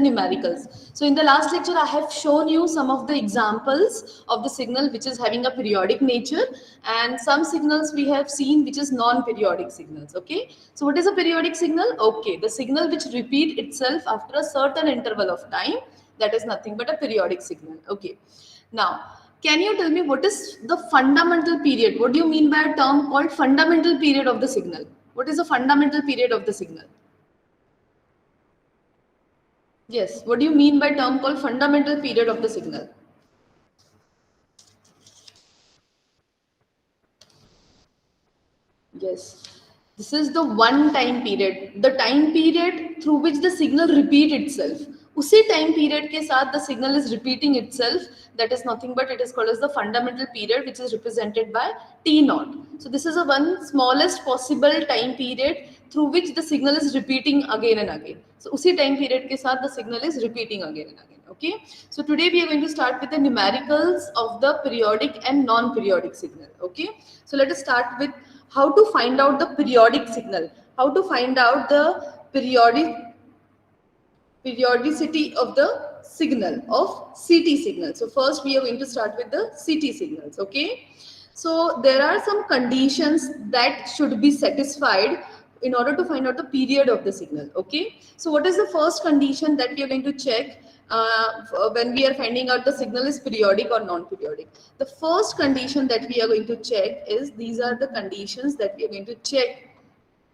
numericals. So in the last lecture, I have shown you some of the examples of the signal which is having a periodic nature, and some signals we have seen which is non-periodic signals. Okay. So what is a periodic signal? Okay, the signal which repeat itself after a certain interval of time, that is nothing but a periodic signal. Okay. Now, can you tell me what is the fundamental period? What do you mean by a term called fundamental period of the signal? What is the fundamental period of the signal? Yes, what do you mean by term called fundamental period of the signal? Yes, this is the one time period, the time period through which the signal repeat itself. उसी time period के साथ the signal is repeating itself. That is nothing but it is called as the fundamental period, which is represented by T naught. So this is a one smallest possible time period through which the signal is repeating again and again. So उसी time period के साथ the signal is repeating again and again. Okay. So today we are going to start with the numericals of the periodic and non-periodic signal. Okay. So let us start with how to find out the periodic signal, how to find out the periodicity of the signal of CT signal. So first we are going to start with the CT signals. Okay. So there are some conditions that should be satisfied in order to find out the period of the signal. Okay. So what is the first condition that we are going to check when we are finding out the signal is periodic or non-periodic? The first condition that we are going to check is, these are the conditions that we are going to check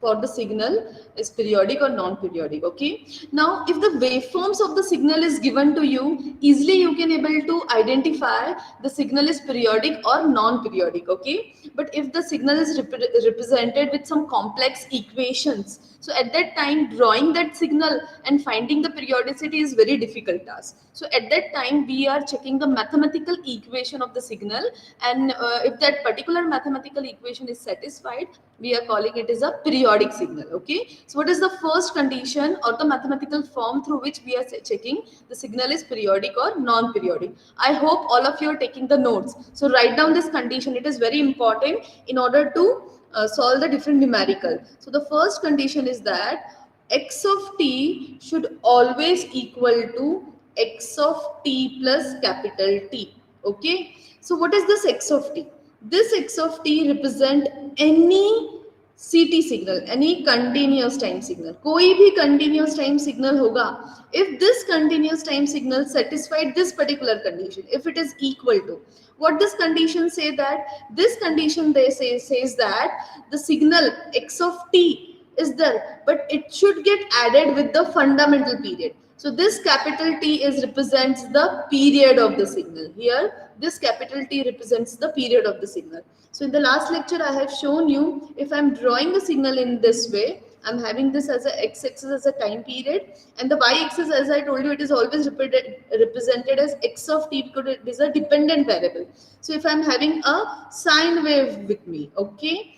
for the signal is periodic or non-periodic. Okay. Now, if the waveforms of the signal is given to you, easily you can able to identify the signal is periodic or non-periodic. Okay. But if the signal is represented with some complex equations, so at that time drawing that signal and finding the periodicity is very difficult task. So at that time we are checking the mathematical equation of the signal, and if that particular mathematical equation is satisfied, we are calling it as a periodic signal. Okay. So what is the first condition or the mathematical form through which we are checking the signal is periodic or non-periodic? I hope all of you are taking the notes. So write down this condition. It is very important in order to solve the different numerical. So the first condition is that x of t should always equal to x of t plus capital T. Okay. So what is this x of t? This x of t represent any CT signal, any continuous time signal. कोई भी continuous time signal होगा. If this continuous time signal satisfied this particular condition, if it is equal to, what this condition say that? This condition they says that the signal x of t is there, but it should get added with the fundamental period. So this capital T is represents the period of the signal. Here, this capital T represents the period of the signal. So in the last lecture, I have shown you, if I'm drawing the signal in this way, I'm having this as a x-axis as a time period, and the y-axis, as I told you, it is always represented as x of t because it is a dependent variable. So if I'm having a sine wave with me, okay.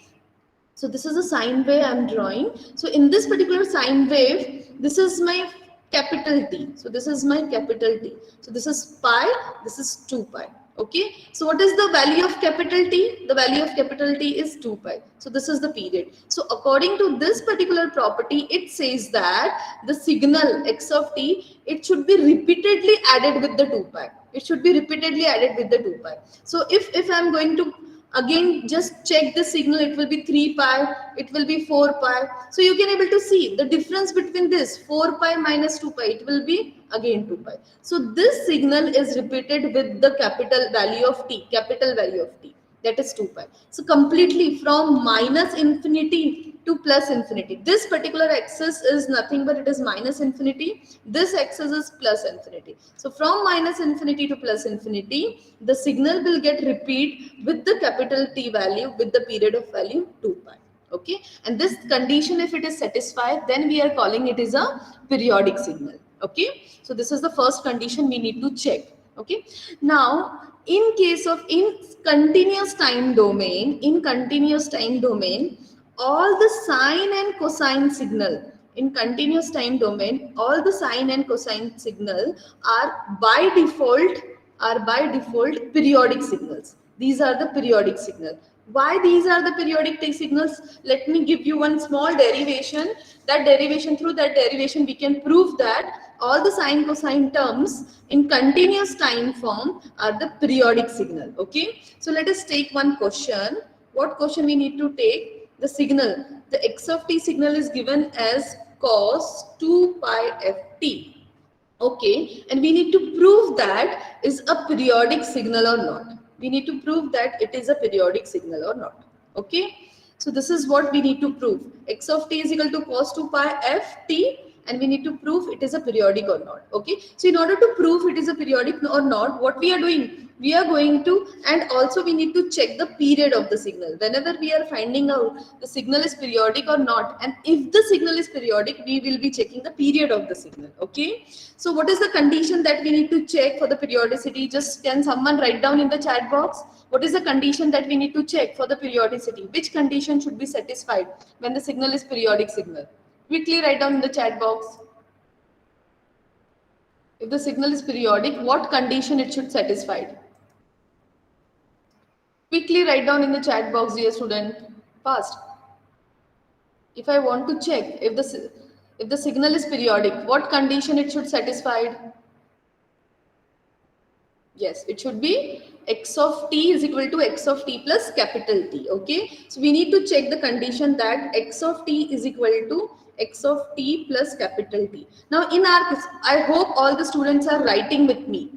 So this is a sine wave I'm drawing. So in this particular sine wave, this is my capital T. So this is my capital T. So this is pi, this is 2 pi. Okay. So what is the value of capital T? The value of capital T is 2 pi. So this is the period. So according to this particular property, it says that the signal x of t, it should be repeatedly added with the 2 pi. It should be repeatedly added with the 2 pi. So if I'm going to again just check the signal, it will be 3 pi, it will be 4 pi. So you can able to see the difference between this 4 pi minus 2 pi, it will be again 2 pi. So this signal is repeated with the capital value of t, capital value of t, that is 2 pi. So completely from minus infinity to plus infinity. This particular axis is nothing but it is minus infinity. This axis is plus infinity. So from minus infinity to plus infinity, the signal will get repeat with the capital T value with the period of value 2 pi. Okay. And this condition, if it is satisfied, then we are calling it is a periodic signal. Okay. So this is the first condition we need to check. Okay. Now, in case of in continuous time domain, all the sine and cosine signal in continuous time domain, all the sine and cosine signal are by default periodic signals. These are the periodic signal. Why these are the periodic T signals? Let me give you one small derivation. Through that derivation, we can prove that all the sine cosine terms in continuous time form are the periodic signal. Okay. So let us take one question. What question we need to take? The signal. The x of t signal is given as cos 2 pi ft. Okay, and we need to prove that is a periodic signal or not. We need to prove that it is a periodic signal or not. Okay, so this is what we need to prove. X of t is equal to cos 2 pi f t, and we need to prove it is a periodic or not. Okay, so in order to prove it is a periodic or not, what we are doing? We are going to, and also we need to check the period of the signal. Whenever we are finding out the signal is periodic or not, and if the signal is periodic, we will be checking the period of the signal. Okay, so what is the condition that we need to check for the periodicity? Just can someone write down in the chat box? What is the condition that we need to check for the periodicity? Which condition should be satisfied when the signal is periodic signal? Quickly write down in the chat box. If the signal is periodic, what condition it should satisfy? Quickly write down in the chat box, dear student. Fast. If I want to check if the signal is periodic, what condition it should satisfy? Yes, it should be x of t is equal to x of t plus capital T. Okay, so we need to check the condition that x of t is equal to x of t plus capital T. Now in our case, I hope all the students are writing with me.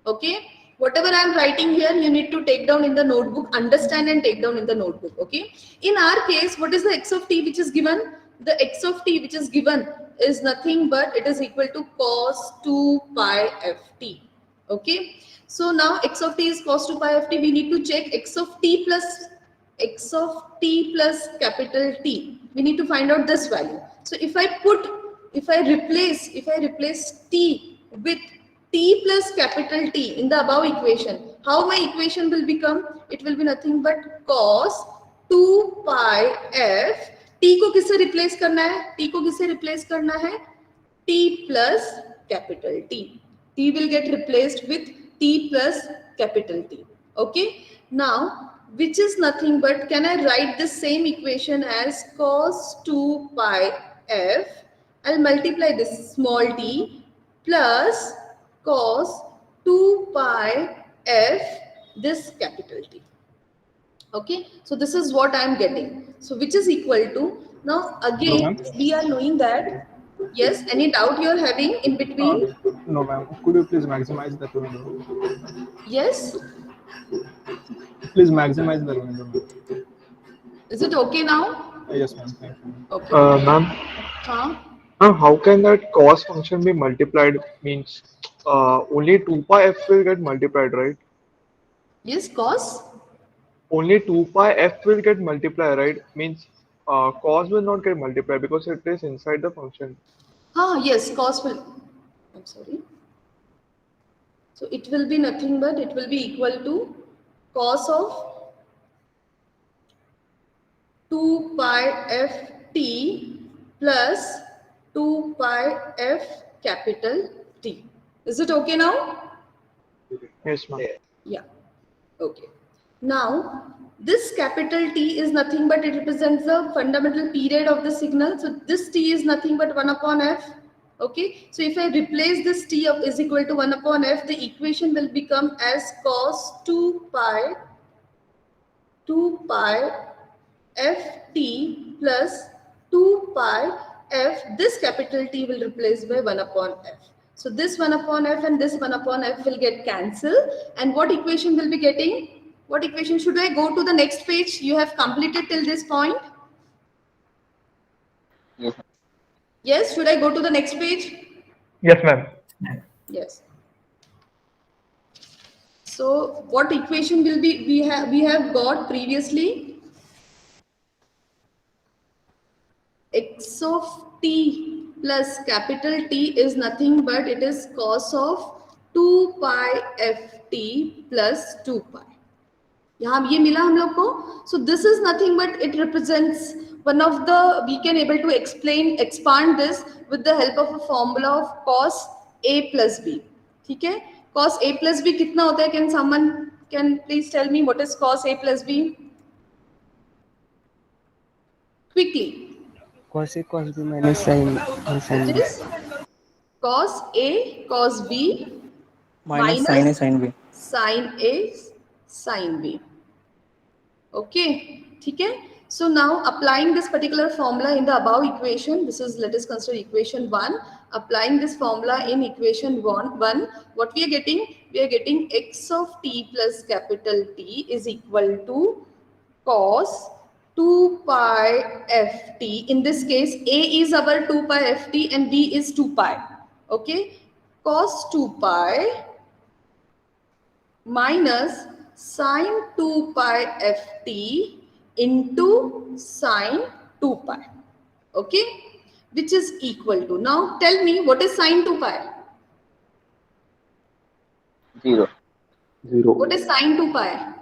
Okay, whatever I am writing here, you need to take down in the notebook, understand and take down in the notebook. Okay, in our case, what is the x of t which is given? The x of t which is given is nothing but it is equal to cos 2 pi ft. Okay, so now x of t is cos 2 pi ft. We need to check x of t plus capital T. We need to find out this value. So if I replace t with t plus capital T in the above equation, how my equation will become? It will be nothing but cos 2 pi f. t को किससे replace करना है? t को किससे replace करना है? t plus capital T. T will get replaced with t plus capital T. Okay. Now, which is nothing but, can I write the same equation as cos 2 pi f? I'll multiply this small t plus cos 2 pi f this capital T. Okay, so this is what I am getting. So which is equal to, now again we are knowing that, yes, any doubt you are having in between? No ma'am, could you please maximize that window? Yes. Please maximize the window. Is it okay now? Yes ma'am, thank you. Okay. Ma'am, how can that cos function be multiplied? Means only 2 pi f will get multiplied, right? Yes, cos? Only 2 pi f will get multiplied, right? Means cos will not get multiplied because it is inside the function. Yes, cos will, I'm sorry. So it will be nothing but it will be equal to cos of 2 pi f t plus 2 pi f capital T. Is it okay now? Yes, ma'am. Yeah. Okay. Now, this capital T is nothing but it represents the fundamental period of the signal. So this T is nothing but 1 upon f. Okay. So if I replace this T of is equal to 1 upon f, the equation will become as cos 2 pi ft plus 2 pi f. This capital T will replace by 1 upon f. So this 1 upon f and this 1 upon f will get cancelled. And what equation will be getting? What equation? Should I go to the next page? You have completed till this point? Yes. Yes, should I go to the next page? Yes, ma'am. Yes. So what equation will be we have got previously? X of t plus capital T is nothing but it is cos of 2 pi ft plus 2 pi. यहाँ ये मिला हम लोग को. So this is nothing but it represents one of the, we can able to expand this with the help of a formula of cos a plus b. ठीक है? Cos a plus b कितना होता है? Can someone can please tell me what is cos a plus b? Quickly. Cos A, cos B minus sin A, sin It B. is cos A, cos B Minus sin A, minus sin B. sin A, sin B. Okay, okay. So now applying this particular formula in the above equation, this is, let us consider equation 1. Applying this formula in equation 1, what we are getting? We are getting x of t plus capital T is equal to cos 2 pi ft. In this case, A is our 2 pi ft and B is 2 pi. Okay, cos 2 pi minus sine 2 pi ft into sine 2 pi. Okay, which is equal to, now tell me what is sine 2 pi? 0. 0. What is sine 2 pi?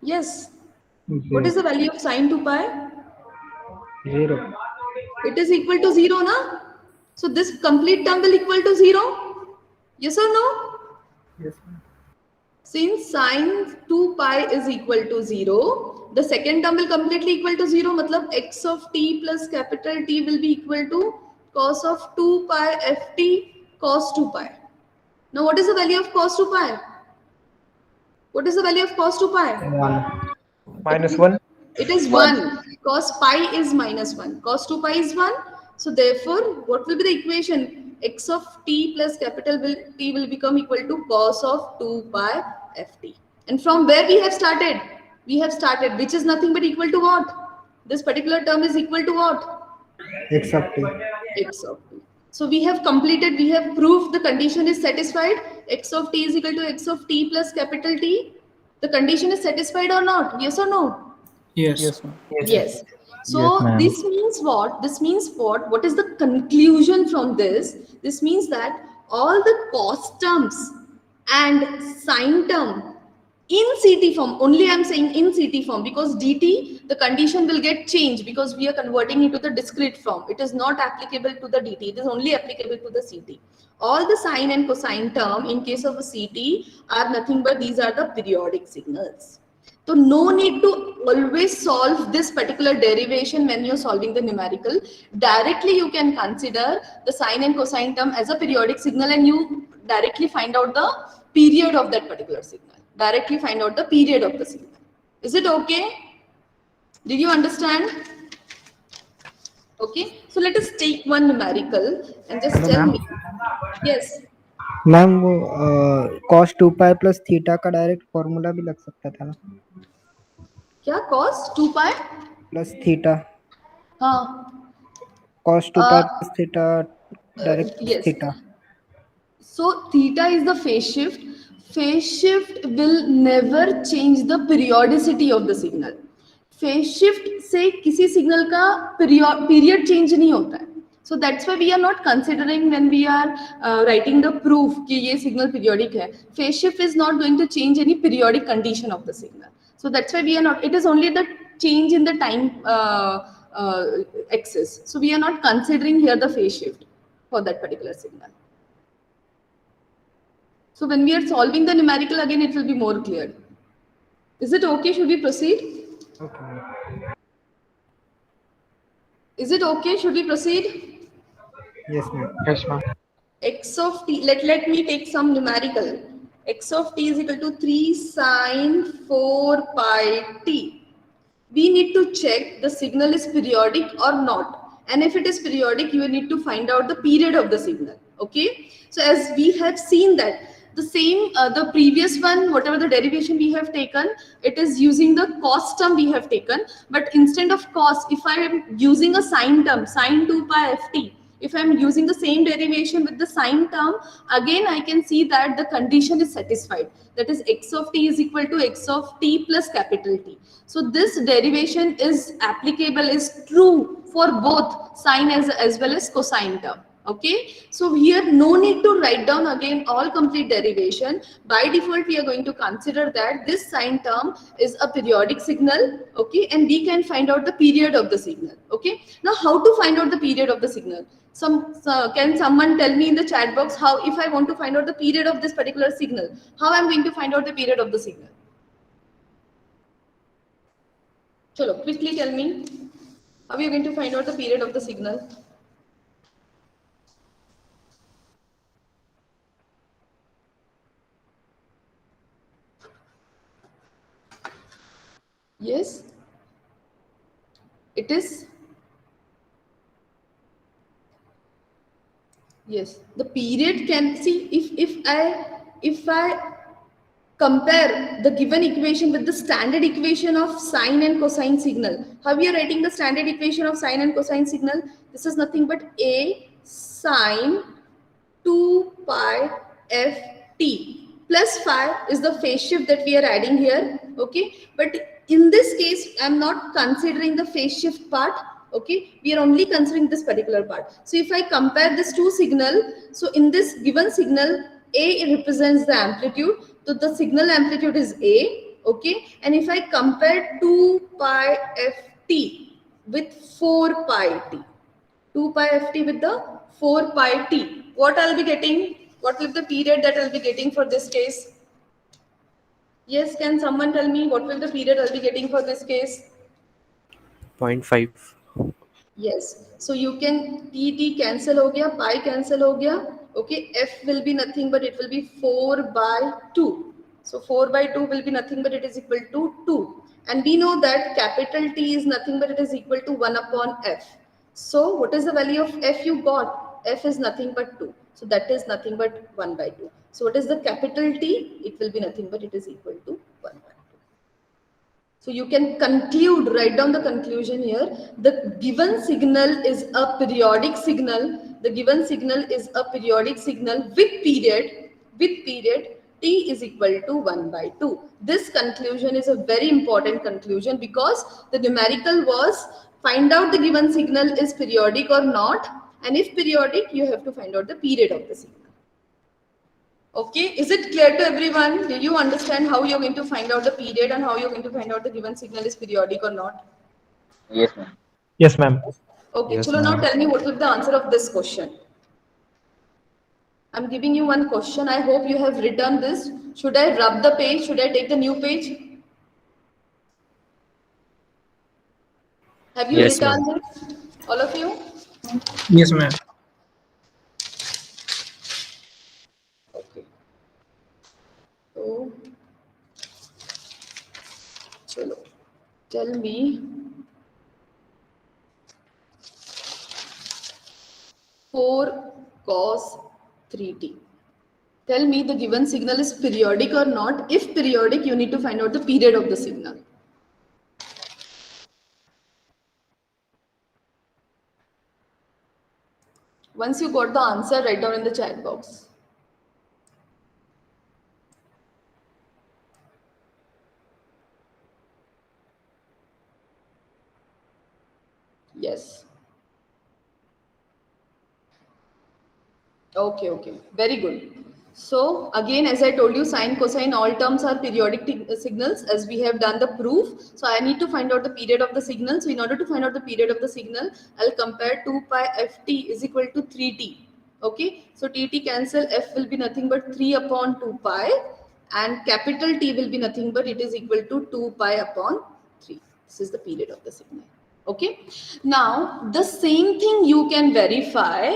Yes. What is the value of sine 2 pi? 0. It is equal to 0, na? So this complete term will equal to 0. Yes or no? Yes, ma'am. Since sine 2 pi is equal to 0, the second term will completely equal to 0. Matlab x of t plus capital T will be equal to cos of 2 pi ft cos 2 pi. Now what is the value of cos 2 pi? What is the value of cos 2 pi? 1. Minus 1. It is 1. 1. Cos pi is minus 1. Cos 2 pi is 1. So therefore, what will be the equation? X of t plus capital T will become equal to cos of 2 pi ft. And from where we have started? We have started, which is nothing but equal to what? This particular term is equal to what? X of t. X of t. So we have completed, we have proved the condition is satisfied. X of t is equal to x of t plus capital T. The condition is satisfied or not? Yes or no? Yes. Yes, ma'am. Yes. So Yes, ma'am. this means what? This means what? What is the conclusion from this? This means that all the cos terms and sine term in CT form, only I'm saying in CT form, because DT, the condition will get changed because we are converting it to the discrete form. It is not applicable to the DT. It is only applicable to the CT. All the sine and cosine term in case of a CT are nothing but these are the periodic signals. So no need to always solve this particular derivation when you're solving the numerical. Directly you can consider the sine and cosine term as a periodic signal and you directly find out the period of that particular signal. Directly find out the period of the signal. Is it okay? Did you understand? Okay. So let us take one numerical and just Hello, tell ma'am. me. Yes. Ma'am वो cos 2 pi plus theta का direct formula भी लग सकता था ना, क्या cos 2 pi? Plus theta. हाँ. Cos 2 pi plus theta direct Yes. Theta. So theta is the phase shift. Phase shift will never change the periodicity of the signal. Phase shift से किसी signal का period change नहीं होता है. So that's why we are not considering when we are writing the proof कि ये signal periodic है. Phase shift is not going to change any periodic condition of the signal. So that's why we are not. It is only the change in the time axis. So we are not considering here the phase shift for that particular signal. So when we are solving the numerical again, it will be more clear. Is it okay? Should we proceed? Okay. Is it okay? Should we proceed? Yes, ma'am. Yes, ma'am. X of t, let me take some numerical. X of t is equal to 3 sine 4 pi t. We need to check the signal is periodic or not. And if it is periodic, you need to find out the period of the signal. Okay. So as we have seen that the same, the previous one, whatever the derivation we have taken, it is using the cos term we have taken. But instead of cos, if I am using a sine term, sine 2 pi ft, if I am using the same derivation with the sine term, again I can see that the condition is satisfied. That is x of t is equal to x of t plus capital T. So this derivation is applicable, is true for both sine as well as cosine term. Okay, so here no need to write down again all complete derivation. By default we are going to consider that this sine term is a periodic signal. Okay, and we can find out the period of the signal. Okay, now how to find out the period of the signal? Can someone tell me in the chat box how, if I want to find out the period of this particular signal, how I'm going to find out the period of the signal? Chalo, quickly tell me, how are you going to find out the period of the signal? Yes, it is. Yes, the period can see if I compare the given equation with the standard equation of sine and cosine signal. How we are writing the standard equation of sine and cosine signal? This is nothing but a sine 2 pi f t plus phi is the phase shift that we are adding here. Okay, but in this case I'm not considering the phase shift part. Okay, we are only considering this particular part. So if I compare this two signal, so in this given signal, a represents the amplitude, so the signal amplitude is a. Okay, and if I compare 2 pi f t with 4 pi t, 2 pi ft with the 4 pi t, what I'll be getting? What will be the period that I'll be getting for this case? Yes, can someone tell me what will the period I'll be getting for this case? 0.5. Yes, so you can t cancel हो गया, pi cancel हो गया. Okay, f will be nothing but it will be 4 by 2. So 4 by 2 will be nothing but it is equal to 2. And we know that capital T is nothing but it is equal to 1 upon f. So what is the value of f you got? F is nothing but 2. So that is nothing but 1 by 2. So what is the capital T? It will be nothing but it is equal to 1 by 2. So you can conclude, write down the conclusion here. The given signal is a periodic signal. The given signal is a periodic signal with period t is equal to 1 by 2. This conclusion is a very important conclusion because the numerical was find out the given signal is periodic or not, and if periodic you have to find out the period of the signal. Okay, is it clear to everyone? Do you understand how you're going to find out the period and how you're going to find out the given signal is periodic or not? Yes, ma'am. Yes, ma'am. Okay, Yes, chalo, now ma'am. tell me what will be the answer of this question. I'm giving you one question. I hope you have written this. Should I rub the page? Should I take the new page? Have you Yes, written ma'am. this? All of you? Yes, ma'am. Okay. So, chalo, tell me 4 cos 3t. Tell me the given signal is periodic or not. If periodic, you need to find out the period of the signal. Once you got the answer, write down in the chat box. Yes. Okay, okay. Very good. So again, as I told you, sine, cosine, all terms are periodic signals as we have done the proof. So I need to find out the period of the signal. So in order to find out the period of the signal, I'll compare 2 pi ft is equal to 3t. Okay. So tt cancel, f will be nothing but 3 upon 2 pi and capital T will be nothing but it is equal to 2 pi upon 3. This is the period of the signal. Okay. Now the same thing you can verify.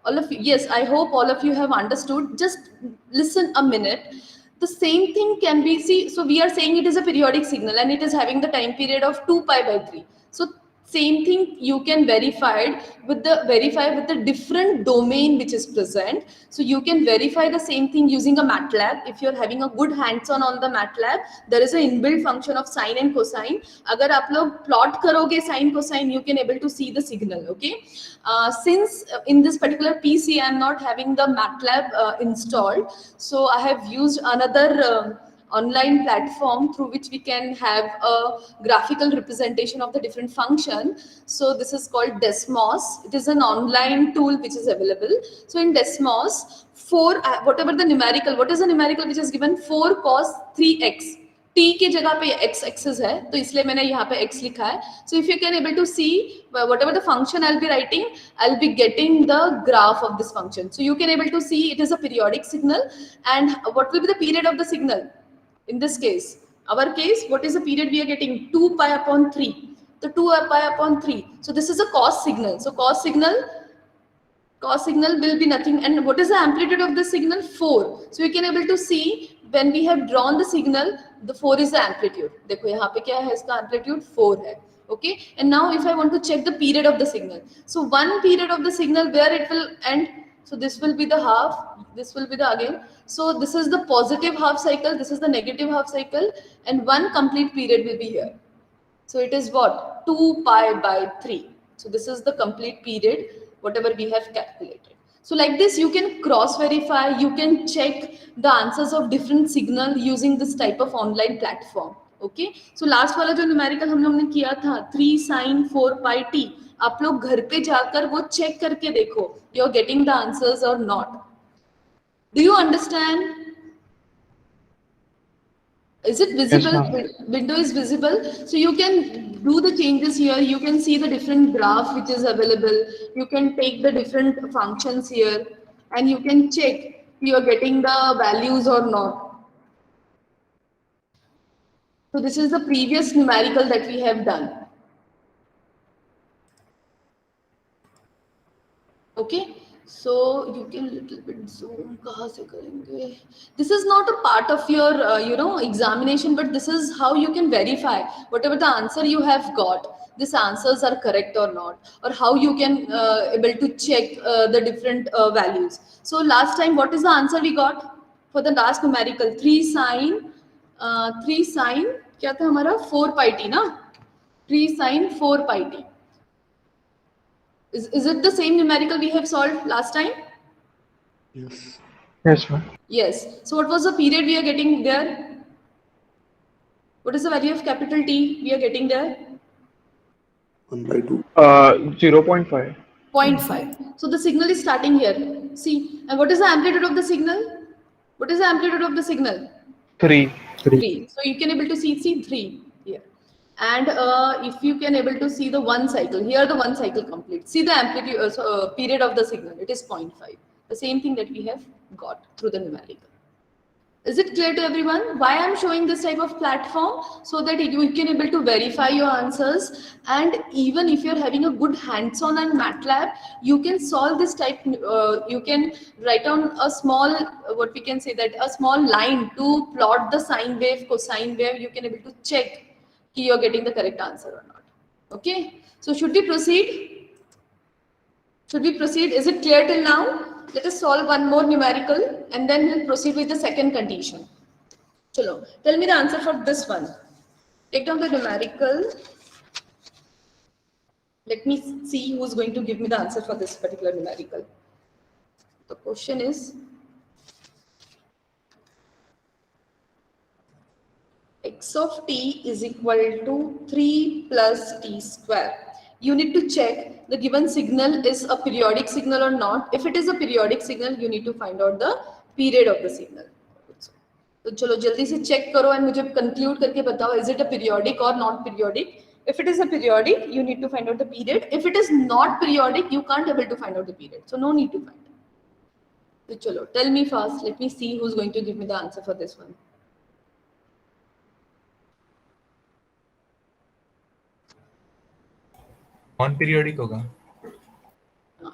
All of you, yes, I hope all of you have understood. Just listen a minute. The same thing can be, see, so we are saying it is a periodic signal and it is having the time period of 2 pi by 3. So same thing you can verify with the different domain which is present. So you can verify the same thing using a MATLAB. If you're having a good hands-on the MATLAB, there is an inbuilt function of sine and cosine. Agar aap log plot karoge sine cosine, you can able to see the signal. Okay. Since in this particular PC I am not having the MATLAB installed, so I have used another online platform through which we can have a graphical representation of the different function. So this is called Desmos. It is an online tool which is available. So in Desmos, whatever the numerical, what is the numerical which is given? 4 cos 3x. t के जगह पे x axis है तो इसलिए मैंने यहाँ पे x लिखा है. So if you can able to see whatever the function I'll be writing, I'll be getting the graph of this function. So you can able to see it is a periodic signal. And what will be the period of the signal? In this case, our case, what is the period we are getting? 2 pi upon 3. So 2 pi upon 3. So this is a cos signal. So cos signal will be nothing. And what is the amplitude of the signal? 4. So you can able to see when we have drawn the signal, the 4 is the amplitude. देखो यहाँ पे क्या है, इसका amplitude 4 है. Okay. And now if I want to check the period of the signal, so one period of the signal where it will end. So this will be the half, this will be the again. So this is the positive half cycle, this is the negative half cycle, and one complete period will be here. So it is what? 2 pi by 3. So this is the complete period, whatever we have calculated. So like this, you can cross verify, you can check the answers of different signal using this type of online platform. Okay. So last वाला जो numerical हम लोग ने किया था 3 sin 4 pi t, आप लोग घर पे जाकर वो चेक करके देखो, you are getting the answers or not. Do you understand? Is it visible? Yes, Window is visible. So you can do the changes here. You can see the different graph which is available. You can take the different functions here and you can check you are getting the values or not. So this is the previous numerical that we have done. Okay. So you can little bit zoom. कहाँ से करेंगे? This is not a part of your examination, but this is how you can verify whatever the answer you have got. These answers are correct or not, or how you can able to check the different values. So last time, what is the answer we got for the last numerical? 3 sin क्या था हमारा? 4 pi t ना? 3 sin 4 pi t. Is it the same numerical we have solved last time? yes, ma'am. Yes. So what was the period we are getting there? What is the value of capital T we are getting there? 1 by 2. 0.5. 0.5. So the signal is starting here. See, and what is the amplitude of the signal? What is the amplitude of the signal? 3. 3. So you can able to see 3 here. And if you can able to see the one cycle, here the one cycle complete. See the amplitude, period of the signal, it is 0.5. The same thing that we have got through the numerical. Is it clear to everyone? Why I'm showing this type of platform? So that you can able to verify your answers. And even if you're having a good hands-on on MATLAB, you can solve this type, you can write down a small, what we can say that a small line to plot the sine wave, cosine wave, you can able to check if you're getting the correct answer or not. Okay. So should we proceed? Should we proceed? Is it clear till now? Let us solve one more numerical and then we'll proceed with the second condition. Chalo, tell me the answer for this one. Take down the numerical. Let me see who's going to give me the answer for this particular numerical. The question is, x of t is equal to 3 plus t square. You need to check the given signal is a periodic signal or not. If it is a periodic signal, you need to find out the period of the signal. So चलो जल्दी से check करो and मुझे conclude करके बताओ, is it a periodic or not periodic? If it is a periodic, you need to find out the period. If it is not periodic, you can't able to find out the period. So no need to find it. So chalo, tell me fast. Let me see who's going to give me the answer for this one. Non-periodic होगा.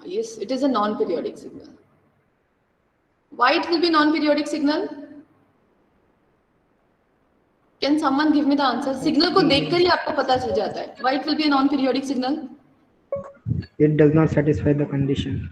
Yes, it is a non-periodic signal. Why it will be non-periodic signal? Can someone give me the answer? Signal को देखकर ही आपको पता चल जाता है. Why it will be a non-periodic signal? It does not satisfy the condition.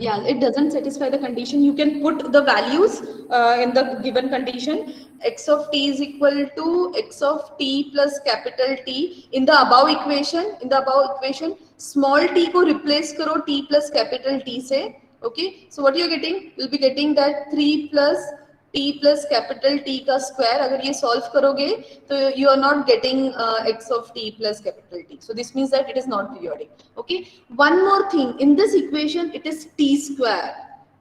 Yeah, it doesn't satisfy the condition. You can put the values in the given condition. X of t is equal to x of t plus capital T. In the above equation, small t को replace करो t plus capital T से. Okay, so what you're getting? You'll be getting that 3 plus t plus capital T का square. अगर ये solve करोगे, तो you are not getting x of t plus capital T. So this means that it is not periodic. Okay. One more thing, in this equation, it is t square.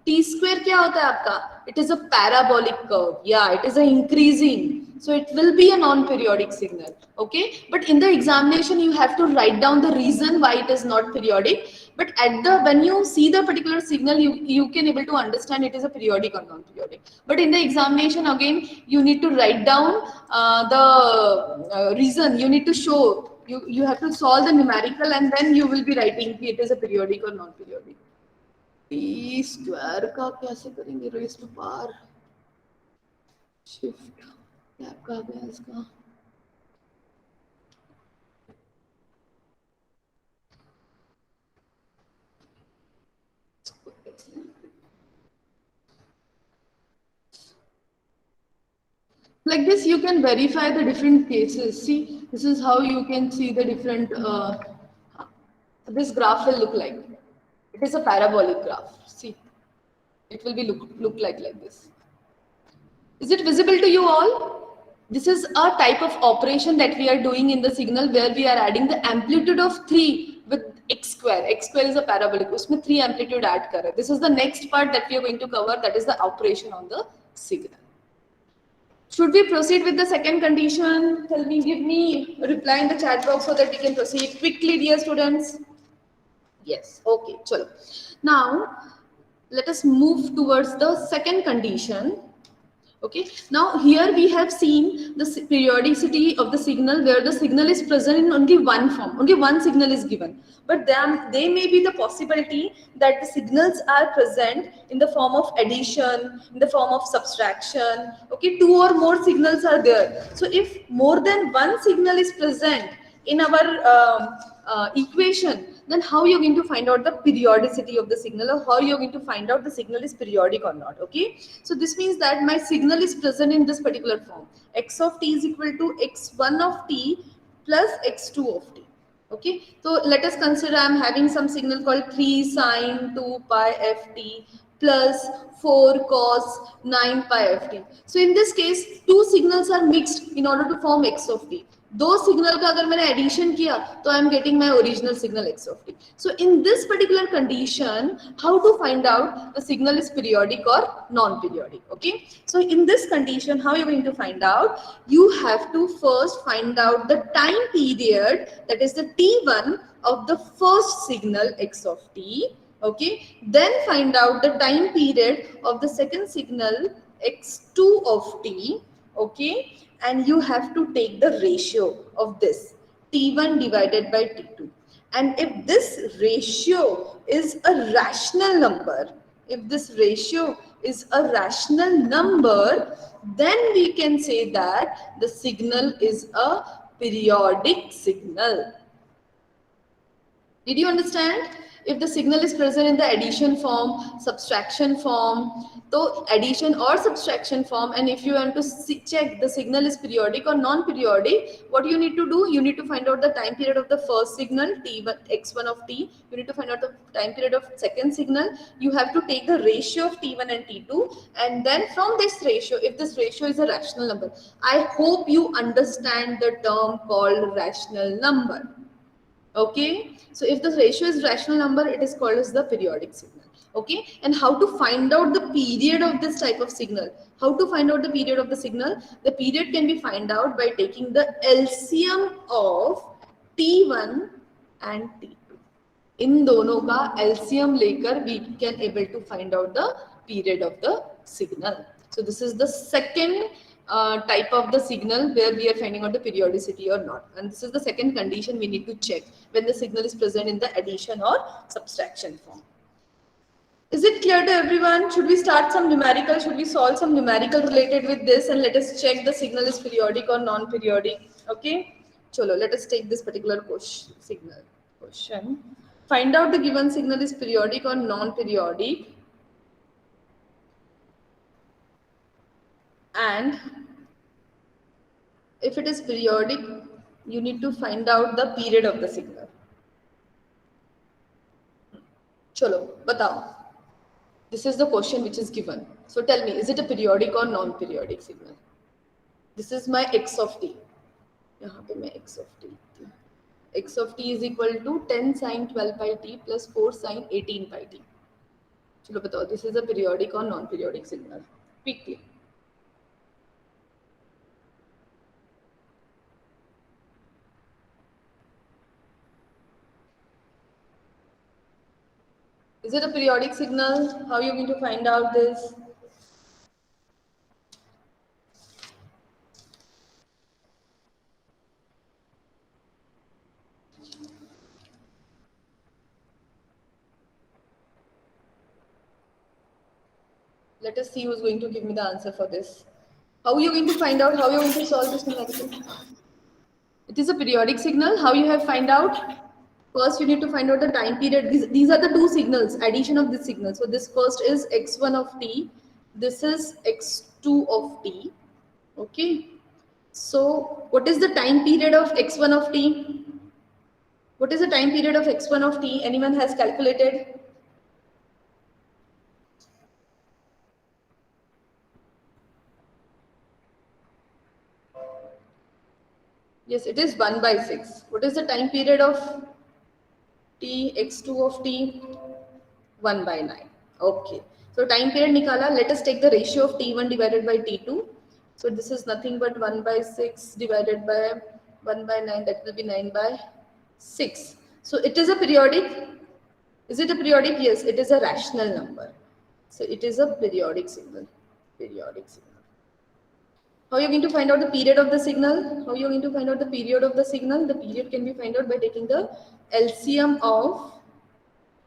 T square क्या होता है आपका? It is a parabolic curve. Yeah, it is a increasing. So it will be a non-periodic signal, okay? But in the examination, you have to write down the reason why it is not periodic. But when you see the particular signal, you can able to understand it is a periodic or non-periodic. But in the examination, again, you need to write down the reason. You need to show, you have to solve the numerical, and then you will be writing it is a periodic or non-periodic. T square का कैसे करेंगे raised to power shift क्या कहा गया इसका like this you can verify the different cases. See, this is how you can see the different this graph will look like. It is a parabolic graph. See, it will be look like this. Is it visible to you all? This is a type of operation that we are doing in the signal where we are adding the amplitude of 3 with x square. X square is a parabolic. Usme 3 amplitude add kar. This is the next part that we are going to cover. That is the operation on the signal. Should we proceed with the second condition? Tell me, give me a reply in the chat box so that we can proceed quickly, dear students. Yes. Okay. Chalo. Now, let us move towards the second condition. Okay, now here we have seen the periodicity of the signal where the signal is present in only one form, only one signal is given. But then there may be the possibility that the signals are present in the form of addition, in the form of subtraction. Okay, 2 or more signals are there. So if more than one signal is present in our equation, then how you're going to find out the periodicity of the signal, or how you're going to find out the signal is periodic or not. Okay, so this means that my signal is present in this particular form. X of t is equal to x1 of t plus x2 of t. Okay, so let us consider I'm having some signal called 3 sine 2 pi ft plus 4 cos 9 pi ft. So in this case, two signals are mixed in order to form x of t. दो signal का अगर मैंने addition किया तो I am getting my original signal x of t. So in this particular condition, how to find out the signal is periodic or non-periodic? Okay, so in this condition, how you're going to find out? You have to first find out the time period, that is the t1 of the first signal x of t. Okay, then find out the time period of the second signal x2 of t. Okay, and you have to take the ratio of this t1 divided by t2, and if this ratio is a rational number, then we can say that the signal is a periodic signal. Did you understand? If the signal is present in the addition form, subtraction form, so addition or subtraction form, and if you want to check the signal is periodic or non-periodic, what you need to do? You need to find out the time period of the first signal t1 x1 of t. You need to find out the time period of second signal. You have to take the ratio of t1 and t2, and then from this ratio, if this ratio is a rational number, I hope you understand the term called rational number. Okay, so if the ratio is rational number, it is called as the periodic signal. Okay, and how to find out the period of this type of signal? How to find out the period of the signal? The period can be found out by taking the LCM of T1 and T2. इन दोनों का LCM लेकर we can able to find out the period of the signal. So this is the second type of the signal where we are finding out the periodicity or not, and this is the second condition we need to check when the signal is present in the addition or subtraction form. Is it clear to everyone? Should we start some numerical? Should we solve some numerical related with this, and let us check the signal is periodic or non-periodic? Okay, chalo, let us take this particular question. Find out the given signal is periodic or non-periodic, and if it is periodic, you need to find out the period of the signal. Chalo, batao. This is the question which is given. So tell me, is it a periodic or non-periodic signal? This is my x of t. यहाँ पे मैं x of t. X of t is equal to 10 sine 12 pi t plus 4 sine 18 pi t. चलो बताओ, this is a periodic or non-periodic signal? Quickly. Is it a periodic signal? How are you going to find out this? Let us see who's going to give me the answer for this. How are you going to find out? How are you going to solve this numerical? It is a periodic signal. How you have find out? First, you need to find out the time period. These are the two signals, addition of this signal. So this first is x1 of t. This is x2 of t. Okay. So what is the time period of x1 of t? What is the time period of x1 of t? Anyone has calculated? Yes, it is 1 by 6. What is the time period of t, x2 of t? 1 by 9. Okay. So time period nikala. Let us take the ratio of t1 divided by t2. So this is nothing but 1 by 6 divided by 1 by 9. That will be 9 by 6. So it is a periodic. Is it a periodic? Yes, it is a rational number. So it is a periodic signal. Periodic signal. How are you going to find out the period of the signal? How are you going to find out the period of the signal? The period can be found out by taking the LCM of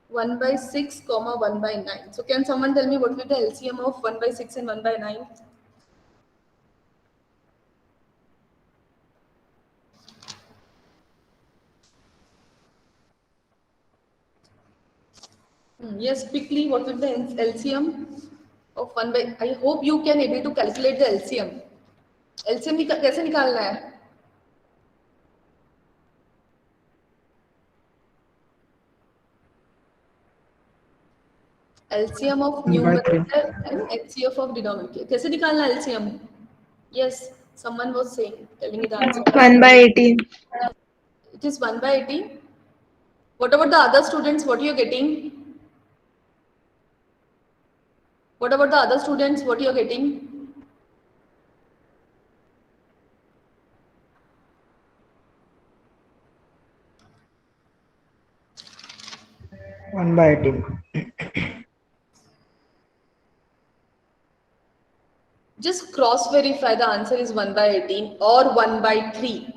1 by 6 comma 1 by 9. So can someone tell me what will be the LCM of 1 by 6 and 1 by 9? Yes, quickly, what will be the LCM of 1 by... I hope you can able to calculate the LCM. LCM कैसे निकालना है? LCM of numerator and HCF of denominator. कैसे निकालना है LCM? Yes, someone was saying, telling me the answer. 1 by 18. It is 1 by 18. What about the other students? What are you getting? What about the other students? What are you getting? One by 18. Just cross verify the answer is 1 by 18 or 1 by 3.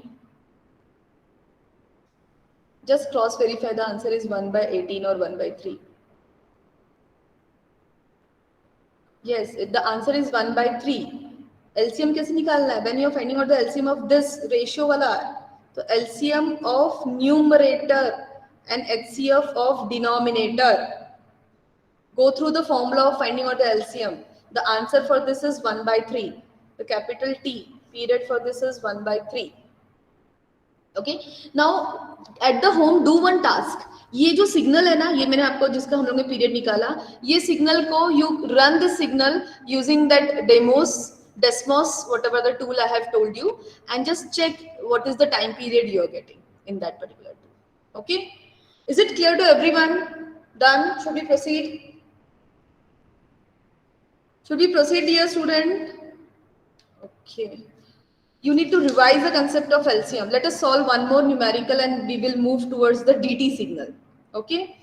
Just cross verify the answer is 1 by 18 or 1 by 3. Yes, the answer is 1 by 3. LCM कैसे निकालना है? When you are finding out the LCM of this ratio वाला, तो LCM of numerator and HCF of denominator. Go through the formula of finding out the LCM. The answer for this is 1 by 3. The capital T period for this is 1 by 3. Okay. Now at the home do one task. ये जो signal है ना, ये मैंने आपको जिसका हम लोग ने पीरियड निकाला, ये सिग्नल को you run the signal using that Desmos, whatever the tool I have told you, and just check what is the time period you are getting in that particular tool. Okay. Is it clear to everyone? Done? Should we proceed? Should we proceed, dear student? Okay. You need to revise the concept of LCM. Let us solve one more numerical and we will move towards the DT signal. Okay.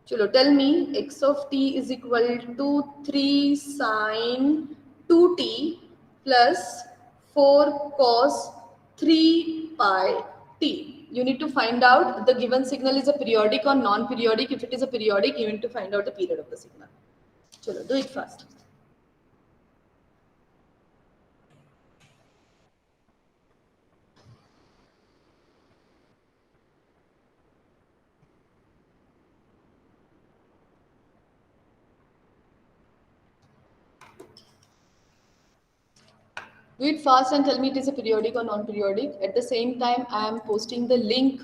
Chalo, tell me x of t is equal to 3 sine 2t plus 4 cos 3 pi t. You need to find out the given signal is a periodic or non-periodic. If it is a periodic, you need to find out the period of the signal. Chalo, do it fast. Do it fast and tell me it is a periodic or non-periodic. At the same time, I am posting the link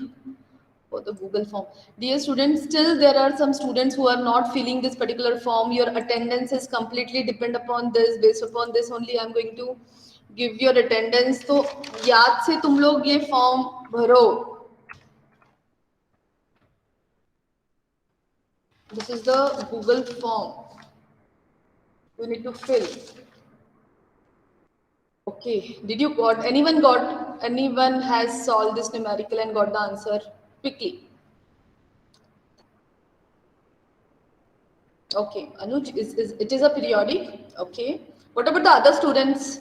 for the Google form. Dear students, still there are some students who are not filling this particular form. Your attendance is completely depend upon this. Based upon this only, I am going to give your attendance. So, याद से तुम लोग ये form भरो. This is the Google form. You need to fill. Okay, did you anyone has solved this numerical and got the answer quickly? Okay, Anuj, it is a periodic? Okay. What about the other students?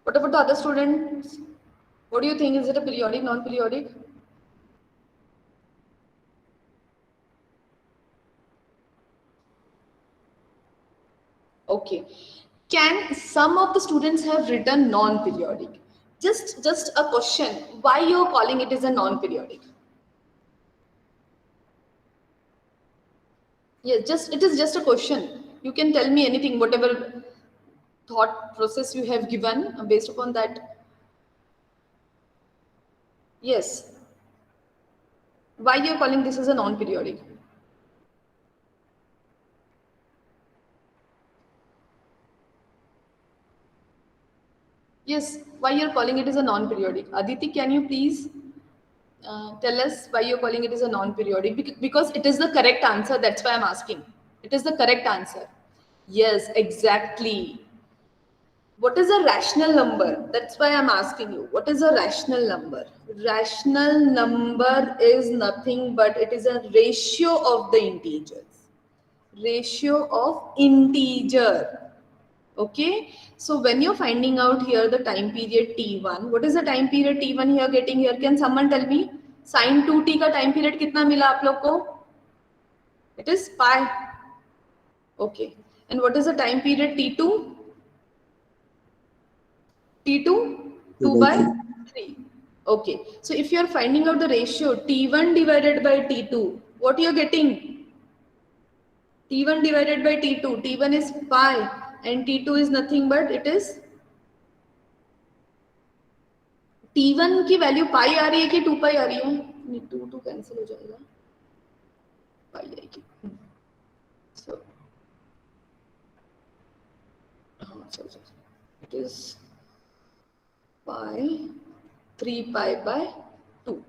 What about the other students? What do you think? Is it a periodic, non-periodic? Okay. Can some of the students have written non-periodic? Just a question. Why you're calling it as a non-periodic? Yes, it is just a question. You can tell me anything, whatever thought process you have given based upon that. Yes. Why you're calling this as a non-periodic? Yes, why you're calling it as a non-periodic? Aditi, can you please tell us why you're calling it as a non-periodic? Because it is the correct answer. That's why I'm asking. It is the correct answer. Yes, exactly. What is a rational number? That's why I'm asking you. What is a rational number? Rational number is nothing but it is a ratio of the integers. Ratio of integer. Okay, so when you're finding out here the time period t1, what is the time period t1 here getting here? Can someone tell me sin 2t का time period कितना मिला आप लोग को? It is pi. Okay, and what is the time period t2? T2 2 by 3. Okay, so if you are finding out the ratio t1 divided by t2, what you are getting? T1 divided by t2. T1 is pi and t2 is nothing but it is t1 की value pi आ रही है कि 2 पाई आ रही है? नहीं, 2 cancel हो जाएगा, पाई आएगी. So it is pi 3 pi by 2.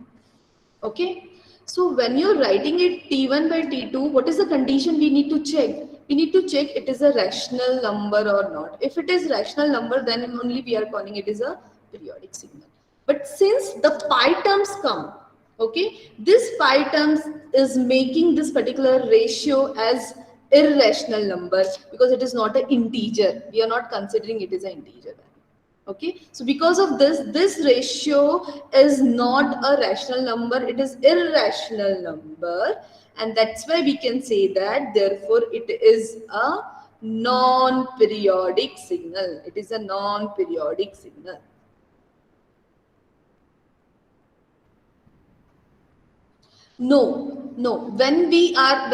Okay, so when you're writing it t1 by t2, what is the condition we need to check? We need to check it is a rational number or not. If it is rational number, then only we are calling it is a periodic signal. But since the pi terms come, okay, this pi terms is making this particular ratio as irrational number because it is not an integer. We are not considering it as an integer. Okay, so because of this ratio is not a rational number, it is irrational number, and that's why we can say that therefore it is a non-periodic signal. It is a non-periodic signal. No, when we are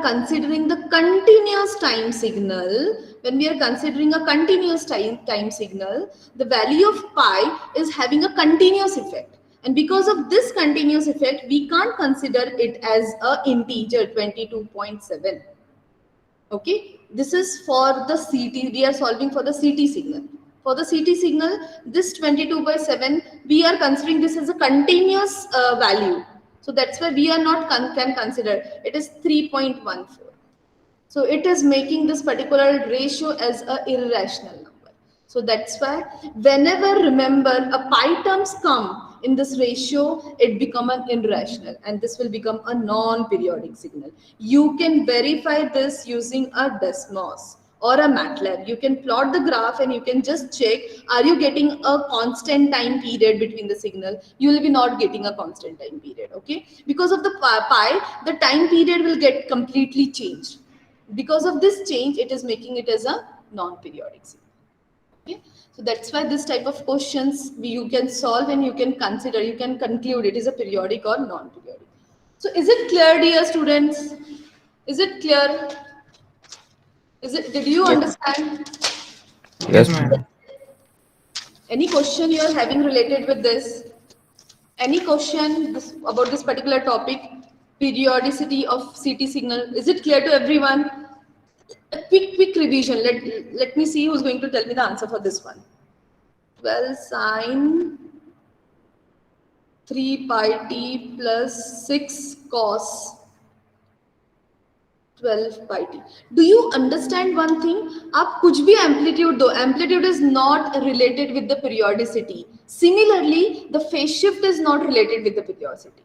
considering the continuous time signal, when we are considering a continuous time signal, the value of pi is having a continuous effect, and because of this continuous effect we can't consider it as a integer 22.7. okay, this is for the CT. We are solving for the CT signal. For the CT signal, this 22/7 we are considering this as a continuous value. So that's why we are not can consider it is 3.14. So it is making this particular ratio as a irrational number. So that's why whenever remember a pi terms come in this ratio, it become an irrational and this will become a non-periodic signal. You can verify this using a Desmos or a MATLAB. You can plot the graph and you can just check, are you getting a constant time period between the signal? You will be not getting a constant time period, okay? Because of the pi, the time period will get completely changed. Because of this change, it is making it as a non-periodic signal, okay? So that's why this type of questions you can solve and you can consider, you can conclude it is a periodic or non-periodic. So is it clear, dear students? Is it clear? Did you understand? Yes, ma'am. Any question you are having related with this? Any question about this particular topic? Periodicity of CT signal. Is it clear to everyone? A quick revision. Let me see who's going to tell me the answer for this one. 12 sine 3 pi t plus 6 cos 12 pi t. Do you understand one thing? आप कुछ भी amplitude दो, amplitude is not related with the periodicity. Similarly, the phase shift is not related with the periodicity.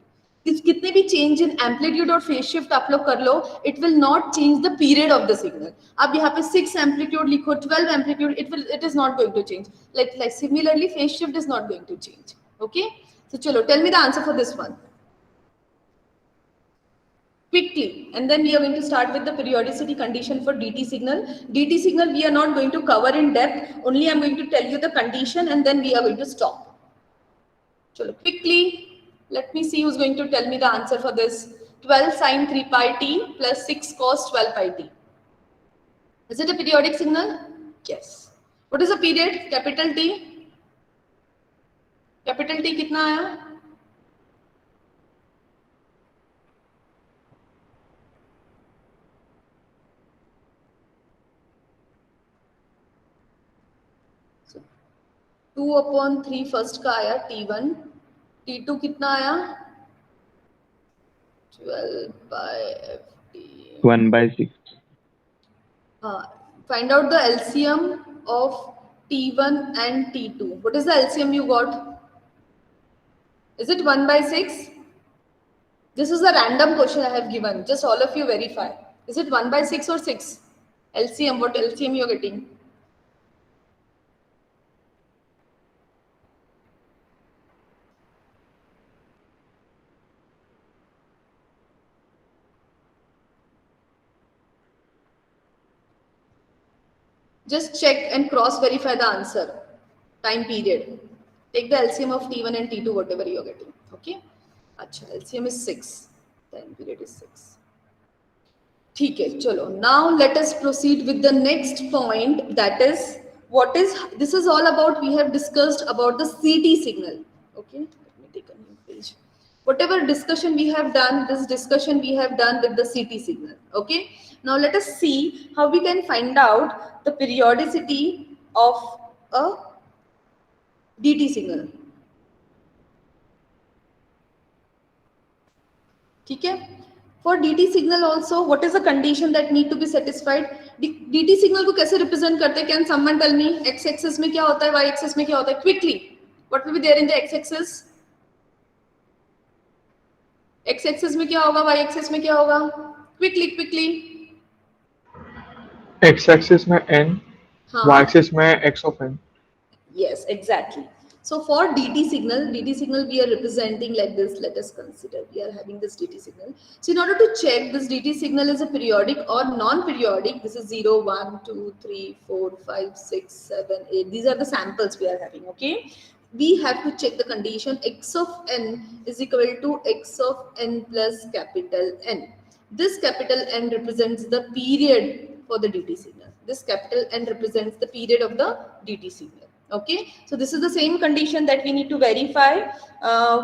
इस कितने भी change in amplitude और phase shift आप लोग कर लो, it will not change the period of the signal. आप यहाँ पे 6 एम्पलीट्यूड लिखो, 12 amplitude, it is not going to change. like similarly phase shift is not going to change. Okay, so chalo, tell me the answer for this one quickly, and then we are going to start with the periodicity condition for DT signal. DT signal we are not going to cover in depth, only I'm going to tell you the condition and then we are going to stop. Chalo, quickly, let me see who's going to tell me the answer for this. 12 sin 3 pi t plus 6 cos 12 pi t. Is it a periodic signal? Yes. What is the period? Capital T. Capital T कितना आया? So 2/3 first का आया T1. T2 कितना आया? 12 by FT. 1/6. Find out the LCM of T1 and T2. What is the LCM you got? Is it 1/6? This is a random question I have given. Just all of you verify. Is it 1/6 or 6? LCM, what LCM you are getting? Just check and cross verify the answer. Time period. Take the LCM of T1 and T2, whatever you are getting. Okay. Acha, LCM is 6. Time period is 6. ठीक है, चलो. Now let us proceed with the next point. That is, what is this is all about. We have discussed about the CT signal. Okay. Let me take a new page. Whatever discussion we have done, this discussion we have done with the CT signal. Okay. Now let us see how we can find out the periodicity of a DT signal. ठीक है. For DT signal also, what is the condition that need to be satisfied? DT signal को कैसे represent करते हैं? Can someone tell me? X axis में क्या होता है? Y axis में क्या होता है? Quickly, what will be there in the X axis? X axis में क्या होगा? Y axis में क्या होगा? Quickly, quickly. X axis में n, हाँ. Y axis में x of n. Yes, exactly. So for DT signal we are representing like this. Let us consider we are having this DT signal. So in order to check this DT signal is a periodic or non-periodic, this is 0, 1, 2, 3, 4, 5, 6, 7, 8. These are the samples we are having. Okay. We have to check the condition x of n is equal to x of n plus capital N. This capital N represents the period for the DT signal. This capital N represents the period of the DT signal. Okay, so this is the same condition that we need to verify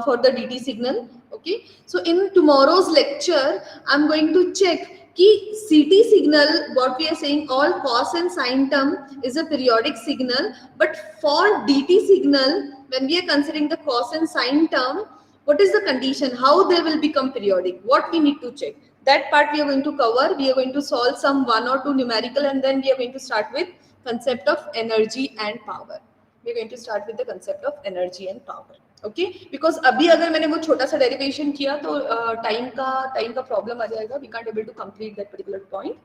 for the DT signal. Okay, so in tomorrow's lecture, I'm going to check कि CT signal, what we are saying, all cos and sine term is a periodic signal, but for DT signal, when we are considering the cos and sine term, what is the condition, how they will become periodic, what we need to check. That part we are going to cover. We are going to solve some 1 or 2 numerical, and then we are going to start with concept of energy and power. We are going to start with the concept of energy and power. Okay, because अभी अगर मैंने वो छोटा सा derivation किया तो time का problem आ जाएगा. We can't able to complete that particular point.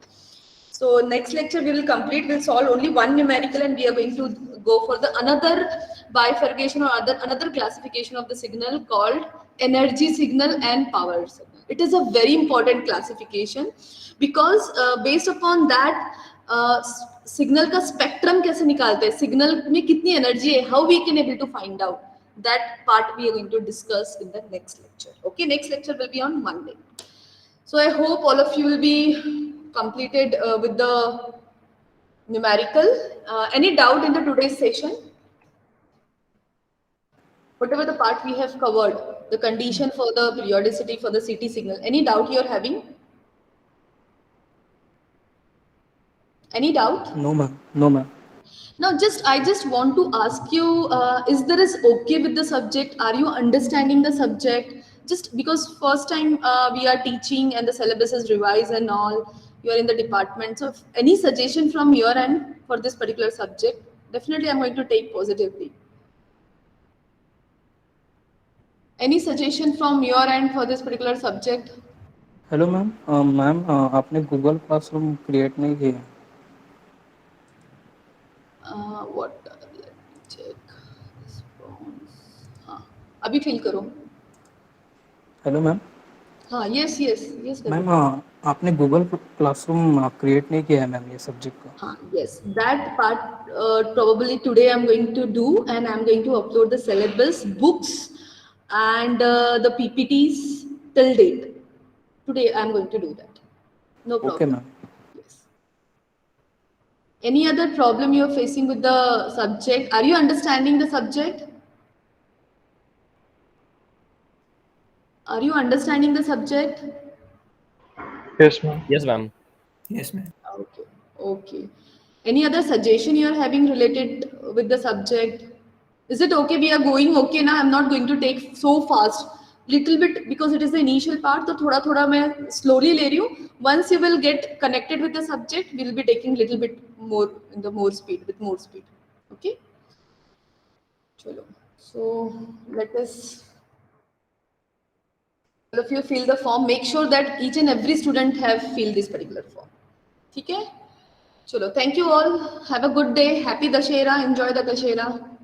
So next lecture we will complete. We'll solve only one numerical, and we are going to go for the another bifurcation or another classification of the signal called energy signal and power signal. It is a very important classification because based upon that signal का spectrum कैसे निकालते हैं, signal में कितनी energy है, how we can able to find out. That part we are going to discuss in the next lecture. Okay, next lecture will be on Monday. So I hope all of you will be completed with the numerical. Any doubt in the today's session? Whatever the part we have covered, the condition for the periodicity for the CT signal. Any doubt you are having? Any doubt? No, ma'am. No, ma'am. Now, I just want to ask you: is there is okay with the subject? Are you understanding the subject? Just because first time we are teaching and the syllabus is revised and all, you are in the department. So, any suggestion from your end for this particular subject? Definitely, I'm going to take positively. Any suggestion from your end for this particular subject? Hello ma'am ma'am आपने Google classroom create नहीं किया। What? Let me check. Response. हाँ, अभी fill करो. Hello ma'am हाँ, yes, yes, yes. Ma'am करो. आपने Google classroom create नहीं किया है मैम ये सब्जेक्ट का। हाँ, yes. That part probably today I'm going to do, and I'm going to upload the syllabus, books, and the PPTs till date. Today I'm going to do that. No okay problem. Ma'am. Yes. Any other problem you're facing with the subject? Are you understanding the subject? Are you understanding the subject? Yes, ma'am. Yes, ma'am. Yes, ma'am. Okay. Okay. Any other suggestion you are having related with the subject? Is it okay? We are going okay now. I'm not going to take so fast. Little bit because it is the initial part. तो थोड़ा थोड़ा मैं slowly ले रही हूँ. Once you will get connected with the subject, we'll be taking little bit more in the more speed with more speed. Okay. चलो. So let us. If you fill the form, make sure that each and every student have filled this particular form. ठीक है? चलो, thank you all. Have a good day. Happy Dashera. Enjoy the Dashera.